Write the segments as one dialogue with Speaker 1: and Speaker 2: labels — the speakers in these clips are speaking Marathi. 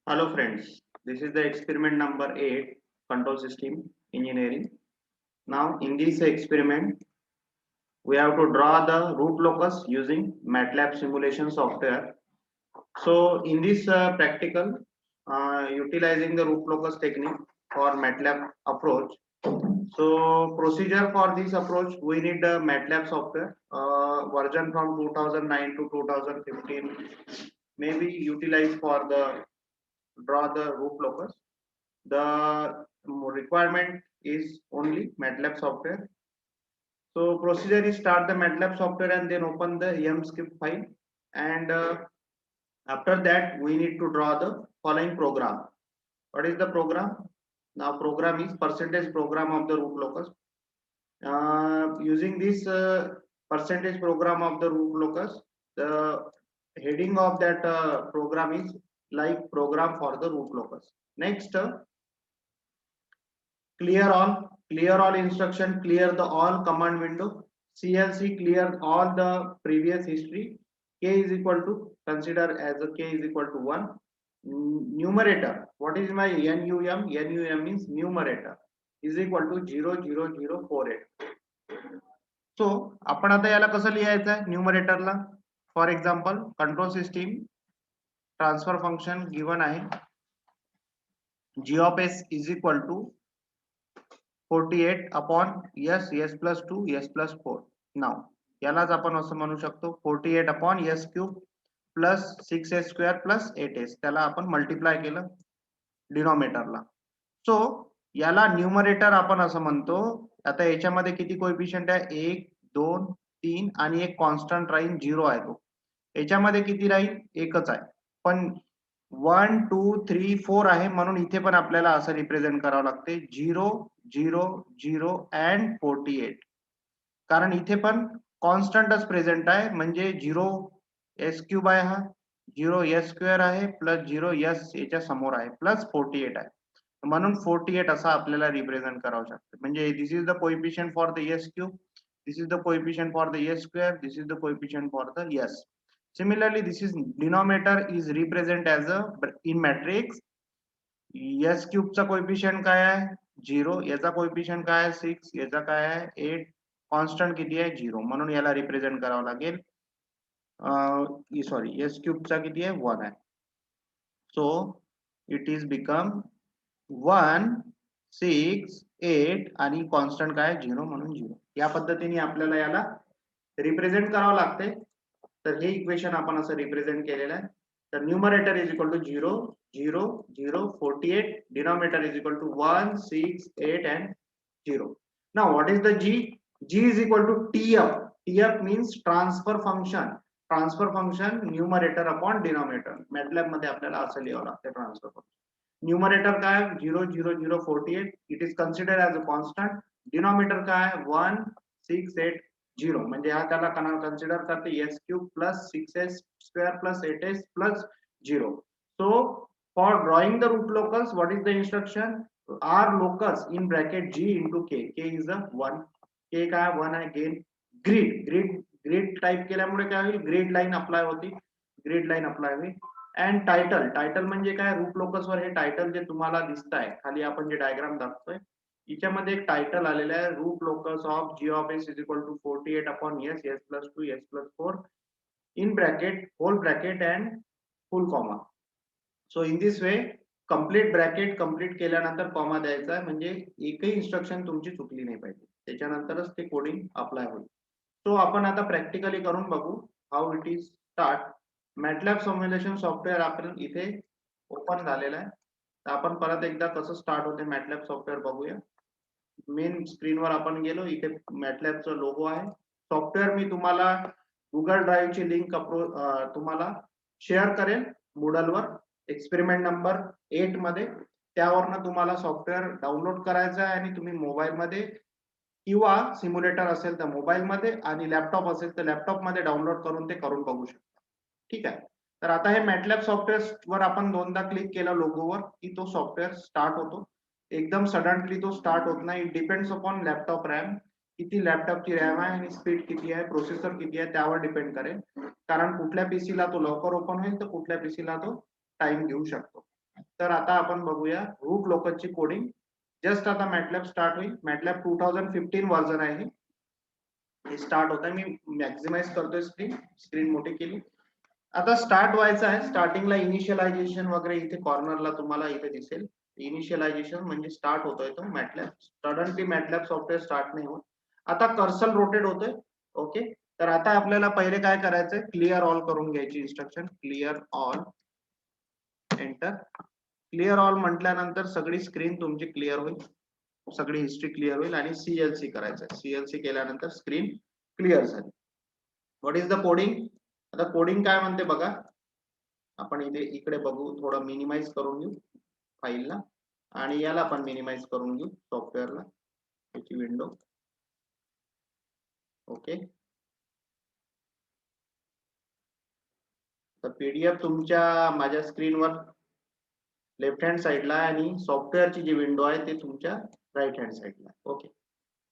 Speaker 1: Hello friends, this is the experiment number 8, control system engineering. Now in this experiment, we have to draw the root locus using MATLAB simulation software. So in this practical, utilizing the root locus technique for MATLAB approach. So procedure for this approach, we need the MATLAB software version from 2009 to 2015 maybe utilized for the draw the root locus. The requirement is only MATLAB software. So procedure is start the MATLAB software and then open the emscript file, and after that we need to draw the following program. What is the program? Now program is percentage program of the root locus. Using this percentage program of the root locus, the heading of that program is like program for the root locus. Next, clear all instruction, clear the all command window. CLC clear all the previous history. K is equal to, consider as a K is equal to 1. Numerator, what is my NUM? NUM means numerator is equal to 00048. So आपण आता याला कसं लिहायचं आहे न्यूमरेटरला? For example control system transfer function given आहे g of s is equal to 48 upon s plus 2 s plus 4. Now यालाच आपण असं म्हणू शकतो 48 upon s cube plus 6s square plus 8s, त्याला आपण मल्टिप्लाय केलं डिनॉमिनेटरला. सो याला न्यूमरेटर आपण असं म्हणतो. आता याच्यामध्ये किती कोएफिशिएंट आहे? 1 2 3 आणि एक कॉन्स्टंट राहील 0 आहे. तो याच्यामध्ये किती राहील? एकच आहे. पण 1 2 3 4 आहे, म्हणून इथे पण आपल्याला असं रिप्रेझेंट करावं लागते 0 0 0 अँड 48, कारण इथे पण कॉन्स्टंटच प्रेझेंट आहे. म्हणजे 0 s क्यूब आहे, हा 0 s स्क्वेअर आहे प्लस 0 s याच्या समोर आहे प्लस 48 आहे, म्हणून 48 असं आपल्याला रिप्रेझेंट करावं शकते. म्हणजे this is the coefficient for the s cube, this is the coefficient for the s square, this is the coefficient for the s. Similarly, this is denominator is represent as a in matrix. s cube चा कोएफिशिएंट काय आहे? 0. याचा कोएफिशिएंट काय आहे? 6. याचा काय आहे? 8. कॉन्स्टंट किती आहे? 0. म्हणून याला रिप्रेझेंट करावं लागेल सॉरी s क्यूब चा किती आहे? 1 आहे. सो इट इज बिकम 1 6 8 आणि कॉन्स्टंट काय? 0, म्हणून 0. या पद्धतीने आपल्याला याला रिप्रेझेंट करावं लागते. तर हे इक्वेशन आपण असं रिप्रेझेंट केलेलं आहे. तर numerator is equal to 0 0 0 48, denominator is equal to 1 6 8 and 0. Now what is the g? G is equal to tf. tf means transfer function. Transfer function numerator upon denominator. MATLAB मध्ये आपल्याला असं लिहावं लागतं ट्रान्सफर फंक्शन. न्यूमरेटर काय? 0 0 0 48. It is considered as a constant. Denominator काय? 1 6 8 0. म्हणजे हा त्याला कन्सिडर करते s cube plus 6s square plus 8s plus 0. So for drawing the root locus, what is the instruction? r locus in bracket g into k. k is the 1. k काय? 1 आहे. गेन ग्रिड टाइप केल्यामुळे काय होईल? ग्रिड लाईन अप्लाय होती. ग्रिड लाईन अप्लाय होईल. अँड टायटल म्हणजे काय? रूट लोकस वर हे टायटल जे तुम्हाला दिसत आहे खाली, आपण जे डायग्राम दाखवतोय याच्यामध्ये एक टायटल आलेलं आहे, root locus of g of s is equal to 48 upon s plus 2 s plus 4 in bracket whole bracket and full comma. So in this way complete bracket complete केल्यानंतर कॉमा द्यायचा आहे, म्हणजे एकही इन्स्ट्रक्शन तुमची चुकली नाही पाहिजे. त्याच्यानंतरच ते कोडिंग अप्लाय होईल. सो आपण आता प्रॅक्टिकली करून बघू how it is start. MATLAB simulation software आपण इथे ओपन झालेलं आहे. तर आपण परत एकदा कसं स्टार्ट होते मॅटलॅब सॉफ्टवेअर बघूया. मेन स्क्रीनवर आपण गेलो, इथे मॅटलॅबचा लोगो आहे. सॉफ्टवेअर मी तुम्हाला गुगल ड्राईव्हची लिंक तुम्हाला शेअर करेल मूडलवर, एक्सपेरिमेंट नंबर 8 मध्ये. त्यावरनं तुम्हाला सॉफ्टवेअर डाउनलोड करायचं आहे आणि तुम्ही मोबाईल मध्ये किंवा सिम्युलेटर असेल तर मोबाईल मध्ये आणि लॅपटॉप असेल तर लॅपटॉप मध्ये डाउनलोड करून ते करून बघू शकता. ठीक आहे. तर आता हे मॅटलॅब सॉफ्टवेअर वर आपण दोनदा क्लिक केलं लोगोवर की तो सॉफ्टवेअर स्टार्ट होतो. एकदम सडनली तो स्टार्ट होत नाही. It depends upon laptop RAM, किती लॅपटॉपची रॅम आहे आणि स्पीड किती आहे, प्रोसेसर किती आहे, त्यावर डिपेंड करेल. कारण कुठल्या पीसीला तो लवकर ओपन होईल तर कुठल्या पीसीला तो टाइम घेऊ शकतो. तर आता आपण बघूया रूट लोकसची कोडिंग. जस्ट आता मॅटलॅब स्टार्ट होईल. मॅटलॅब 2015 वर्जन आहे हे स्टार्ट होत आहे. मी मॅक्झिमाइज करतोय स्क्रीन मोठी केली. आता स्टार्ट व्हायचं आहे. स्टार्टिंगला इनिशियलायझेशन वगैरे इथे कॉर्नरला तुम्हाला इथे दिसेल. इनिशियलायझेशन म्हणजे स्टार्ट होतोय तो MATLAB. Suddenly MATLAB software start नाही होत. आता कर्सर रोटेट होतोय. ओके, तर आता आपल्याला पहिले काय करायचंय, क्लिअर ऑल करून घ्यायची instruction. Clear all, enter. Clear all म्हटल्यानंतर सगळी स्क्रीन तुमची क्लिअर होईल, सगळी हिस्ट्री क्लिअर होईल आणि सीएलसी करायचं. सीएलसी केल्यानंतर स्क्रीन क्लिअर झाली. What is the coding? आता कोडिंग काय म्हणते बघा. आपण इकडे बघू, थोडं मिनिमाइज करून घेऊ फाईलला आणि याला पण मिनिमाइज करून घेऊ सॉफ्टवेअरला, त्याची विंडो. ओके, तर पीडीएफ तुमच्या माझ्या स्क्रीनवर लेफ्ट हँड साइडला आणि सॉफ्टवेअरची जी विंडो आहे ते तुमच्या राईट हँड साइडला. ओके,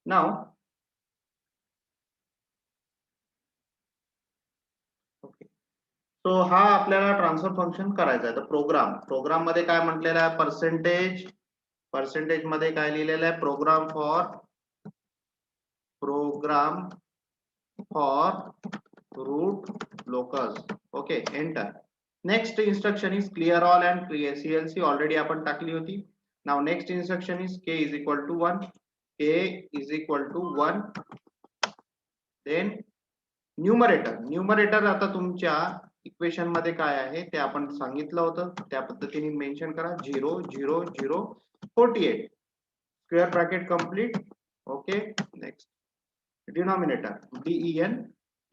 Speaker 1: नाव ओके, सो हा आपल्याला ट्रान्सफर फंक्शन करायचा आहे. तर प्रोग्राम मध्ये काय म्हटलेलं आहे, पर्सेंटेज मध्ये काय लिहिलेलं आहे, program for root locus. Okay, enter. Next instruction is clear all and CLC. Already आपण टाकली होती. Now next instruction is k is equal to 1. k is equal to 1. देन न्यूमरेटर आता तुमच्या इक्वेशन मध्ये काय आहे ते आपण सांगितलं होतं, त्या पद्धतीने मेन्शन करा. 0 0 0 48 square bracket complete. Okay, next denominator den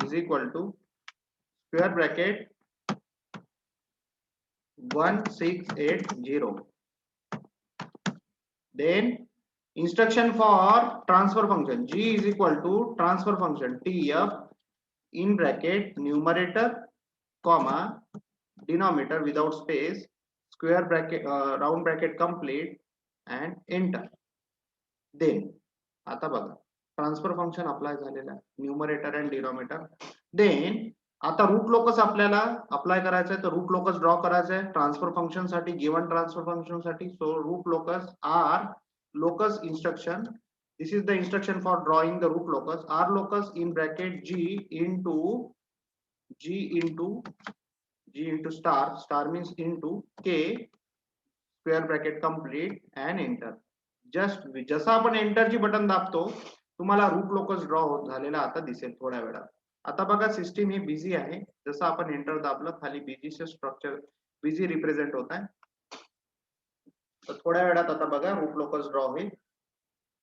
Speaker 1: is equal to square bracket 1680. then instruction for transfer function g is equal to transfer function tf in bracket numerator comma denominator without space square bracket round bracket complete and enter. then आता बघा ट्रान्सफर फंक्शन अप्लाय झालेलं आहे, न्यूमरेटर अँड डिनॉमिनेटर. देन आता रूट लोकस आपल्याला अप्लाय करायचं आहे, तर रूट लोकस ड्रॉ करायचं आहे ट्रान्सफर फंक्शन साठी, गिवन ट्रान्सफर फंक्शन साठी. So root locus are locus instruction, this is the instruction for drawing the root locus. R locus in bracket g into star means into k square bracket complete and enter. जसं आपण एंटरची बटन दाबतो तुम्हाला रूट लोकस ड्रॉ झालेला आता दिसेल थोड्या वेळात. आता बघा सिस्टीम ही बिझी आहे. जसं आपण एंटर दाबलं खाली बीजीचे स्ट्रक्चर बिझी रिप्रेझेंट होत आहे. तर थोड्या वेळात आता बघा रूट लोकस ड्रॉ होईल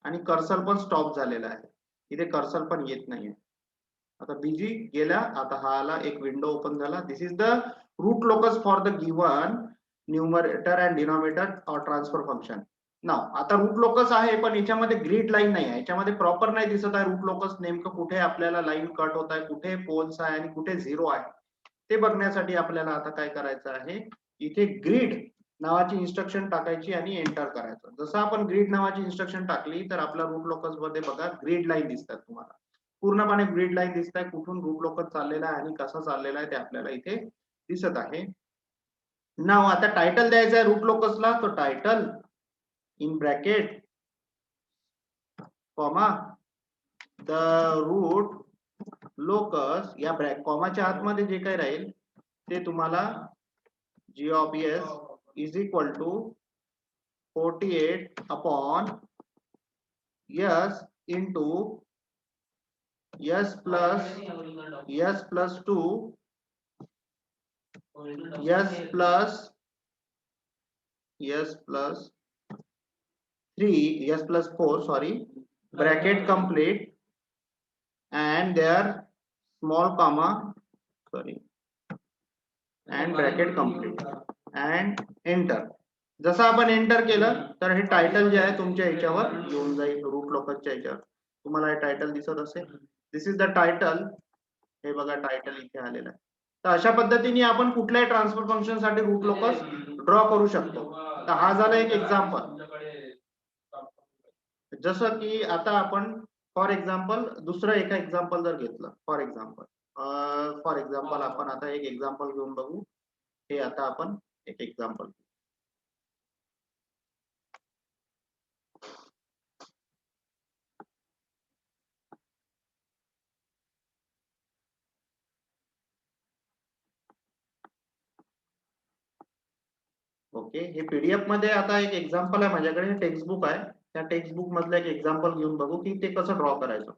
Speaker 1: आणि कर्सर पण स्टॉप झालेला आहे. इथे कर्सर पण येत नाहीये. आता बीजी गेला, आता हा आला, एक विंडो ओपन झाला. This is the root locus for the given numerator and denominator or transfer function. Now आता रूट लोकस आहे पण याच्यामध्ये ग्रीड लाईन नाही आहे, याच्यामध्ये प्रॉपर नाही दिसत आहे रूट लोकस नेमकं कुठे आपल्याला लाईन कट होत आहे, कुठे पोल्स आहे आणि कुठे झिरो आहे ते बघण्यासाठी आपल्याला आता काय करायचं आहे, इथे ग्रीड नावाची इन्स्ट्रक्शन टाकायची आणि एंटर करायचं. जसं आपण ग्रीड नावाची इन्स्ट्रक्शन टाकली तर आपल्या रूट लोकस मध्ये बघा ग्रीड लाईन दिसतात, तुम्हाला पूर्णपणे ग्रीड लाईन दिसत आहे, कुठून रूट लोकस चाललेला आहे आणि कसा चाललेला आहे ते आपल्याला इथे दिसत आहे. नाव आता टायटल द्यायचं आहे रूट लोकसला, तो title in bracket comma the root locus, या कॉमाच्या आतमध्ये जे काही राहील ते तुम्हाला g of s is equal to 48 upon s into s plus 2 s plus 3 s plus 4 sorry bracket complete and their small comma sorry and bracket complete and enter. जसं आपण एंटर केलं तर हे टायटल जे आहे तुमच्या ह्याच्यावर येऊन जाईल, रूट लोकसच्या ह्याच्यावर तुम्हाला हे टायटल दिसत असेल. दिस इज द टायटल. हे बघा टायटल इथे आलेलं आहे. तर अशा पद्धतीने आपण कुठल्याही ट्रान्सफर फंक्शन साठी रूट लोकस ड्रॉ करू शकतो. तर हा झाला एक एक्झाम्पल. जसं की आता आपण फॉर एक्झाम्पल दुसरं एक एक्झाम्पल जर घेतलं, फॉर एक्झाम्पल आपण आता एक एक्झाम्पल घेऊन बघू. हे आता आपण एक एक्झाम्पल ओके, हे पीडीएफ मध्ये आता एक एक्झाम्पल आहे माझ्याकडे, टेक्स्टबुक आहे, त्या टेक्स्टबुक मधलं एक एक्झाम्पल घेऊन बघू की ते कसं ड्रॉ करायचं.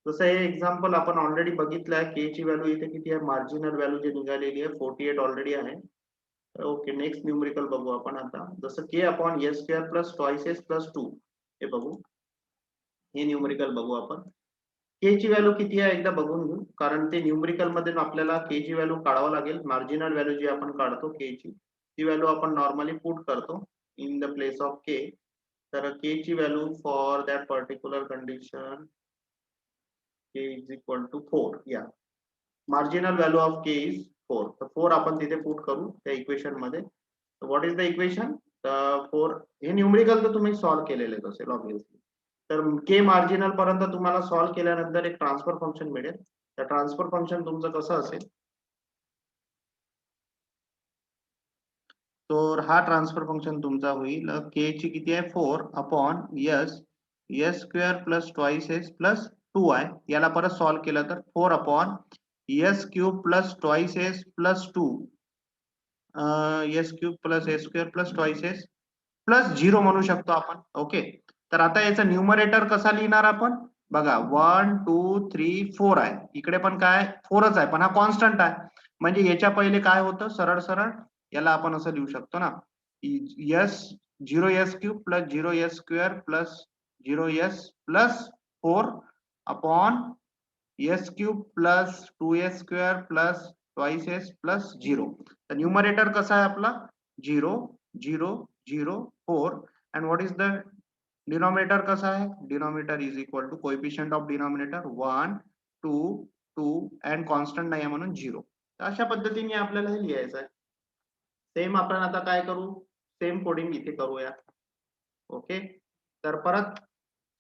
Speaker 1: जसं हे एक्झाम्पल आपण ऑलरेडी बघितलं आहे, के ची व्हॅल्यू इथे किती आहे, मार्जिनल व्हॅल्यू जी निघालेली आहे 48 ऑलरेडी आहे. ओके, नेक्स्ट न्यूमरिकल बघू आपण आता. जसं के upon S square plus twice S plus 2 हे बघू, हे न्यूमरिकल बघू आपण. के ची व्हॅल्यू किती आहे एकदा बघून घेऊ, कारण ते न्यूमरिकल मध्ये आपल्याला के ची व्हॅल्यू काढावं लागेल. मार्जिनल व्हॅल्यू जी आपण काढतो के ची, ती व्हॅल्यू आपण नॉर्मली पुट करतो in the place of K. तर के ची value for that particular condition K is equal to 4. या marginal value of K is 4. तर 4 आपण तिथे पुट करू त्या इक्वेशन मध्ये. What is the equation? 4. हे न्यूमरिकल तर तुम्ही सॉल्व्ह केलेलेच असेल ऑब्व्हियसली. तर के मार्जिनल पर्यंत तुम्हाला सॉल्व्ह केल्यानंतर एक ट्रान्सफर फंक्शन मिळेल. तर ट्रान्सफर फंक्शन तुमचं कसं असेल, तर हा ट्रान्सफर फंक्शन तुमचा होईल के ची किती आहे 4 upon S S square plus twice S plus 2 आहे. याला परत सॉल्व्ह केलं तर 4 upon S cube plus twice S plus 2 S cube plus S square plus twice S plus 0 म्हणू शकतो आपण. ओके, तर आता याचा न्यूमरेटर कसा लिहिणार आपण बघा. 1 2 3 4 आहे, इकडे पण काय 4च आहे, पण हा कॉन्स्टंट आहे, म्हणजे याच्या पहिले काय होतं, सरळ सरळ याला आपण असं लिहू शकतो ना, S 0 S cube plus 0 S square plus 0 S plus 4 upon S cube plus 2 S square plus twice S plus 0. तर न्यूमरेटर कसा आहे आपला 0 0 0 4. and what is the denominator कसा आहे, denominator is equal to coefficient of denominator 1 2 2 and constant नाही आहे म्हणून 0. तर अशा पद्धतीने आपल्याला हे लिहायचं आहे. सेम आपण आता काय करू, सेम कोडिंग इथे करूया. ओके, तर परत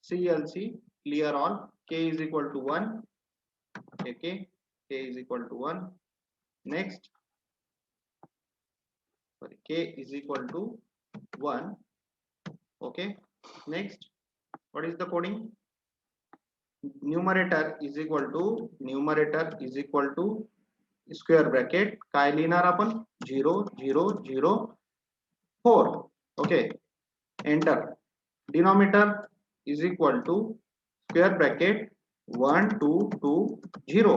Speaker 1: CLC clear all, k is equal to 1. okay, k is equal to 1. next k is equal to 1. okay, next what is the coding, numerator is equal to square bracket काय लिहिणार आपण 0 0 0 4. okay, enter. denominator is equal to square bracket 1 2 2 0.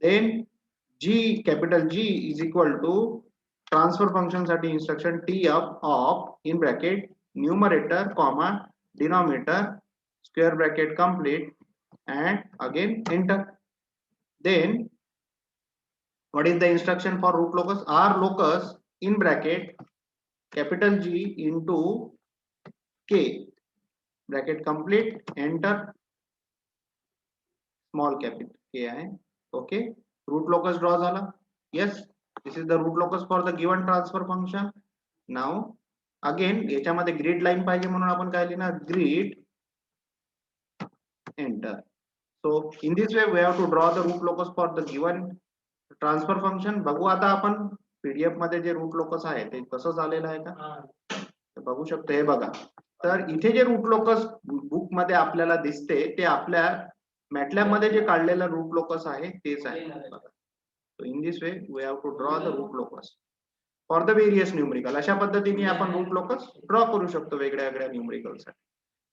Speaker 1: then capital G is equal to transfer function साठी instruction t of in bracket numerator comma denominator square bracket complete and again enter. then what is the instruction for root locus, r locus in bracket capital G into k bracket complete enter, small capital k आहे. okay, root locus draw झाला. yes, this is the root locus for the given transfer function. now again याच्यामध्ये ग्रिड लाईन पाहिजे म्हणून आपण काय लिहिणार grid enter. so in this way we have to draw the root locus for the given transfer function. बघू आता आपण पीडीएफ मध्ये जे रूट लोकस आहे ते कसं झालेलं आहे का, बघू शकतो. हे बघा, तर इथे जे रूट लोकस बुक मध्ये आपल्याला दिसते ते आपल्या मॅटलॅब मध्ये जे काढलेलं रूट लोकस आहे तेच आहे. so in this way we have to draw the root locus for the various numerical. अशा पद्धतीने आपण रूट लोकस ड्रॉ करू शकतो वेगळ्या वेगळ्या न्यूमरिकल साठी.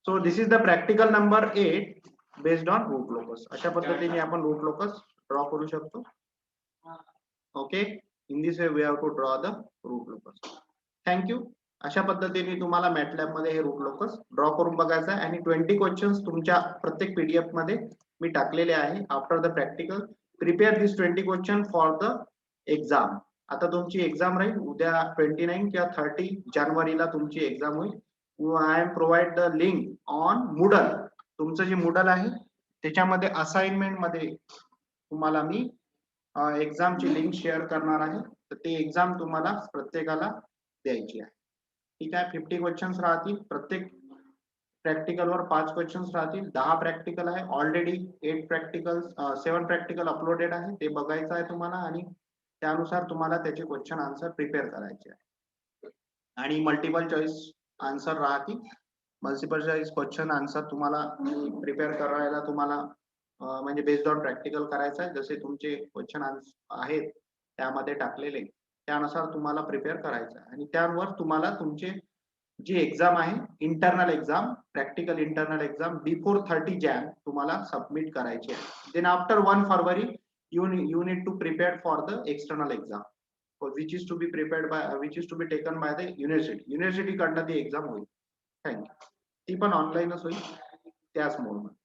Speaker 1: so this is the practical number 8 based on root locus. अशा पद्धतीने आपण रूट लोकस ड्रॉ करू शकतो. Okay, in this way we have to draw the root locus. Thank you. अशा पद्धतीने तुम्हाला मॅटलॅब मध्ये हे रूट लोकस ड्रॉ करून बघायचं आहे आणि 20 क्वेश्चन्स तुमच्या प्रत्येक पीडीएफ मध्ये मी टाकलेले आहे. After the practical prepare this 20 question for the exam. आता तुमची एक्झाम राहील उद्या 29 किंवा 30 जानेवारीला तुमची एक्झाम होईल. I am provide the link on Moodle. तुमचं जे Moodle आहे त्याच्यामध्ये असाइनमेंट मध्ये तुम्हाला मी एक्झामची लिंक शेअर करणार आहे. तर ते एक्झाम तुम्हाला प्रत्येकाला द्यायची आहे. ठीक आहे, 50 क्वेश्चन्स राहतील. प्रत्येक प्रॅक्टिकल वर 5 क्वेश्चन्स राहतील. 10 प्रॅक्टिकल आहे. ऑलरेडी 7 प्रॅक्टिकल अपलोडेड आहे, ते बघायचं आहे तुम्हाला आणि त्यानुसार तुम्हाला त्याचे क्वेश्चन आन्सर प्रिपेअर करायचे आहे. आणि मल्टिपल चॉईस आन्सर राहतील. मल्टिपल चॉईस क्वेश्चन आन्सर तुम्हाला प्रिपेअर करायला तुम्हाला म्हणजे बेस्ड ऑन प्रॅक्टिकल करायचं आहे. जसे तुमचे क्वेश्चन आहेत त्यामध्ये टाकलेले त्यानुसार तुम्हाला प्रिपेअर करायचं आहे आणि त्यावर तुम्हाला तुमचे जी एक्झाम आहे internal exam, practical internal exam before 30 Jan तुम्हाला सबमिट करायची आहे. Then after 1 February you need to prepare for the external exam which is to be prepared by which is to be taken by the university कडनं ती एक्झाम होईल. थँक्यू. ती पण ऑनलाईनच होईल त्याच मोड मध्ये.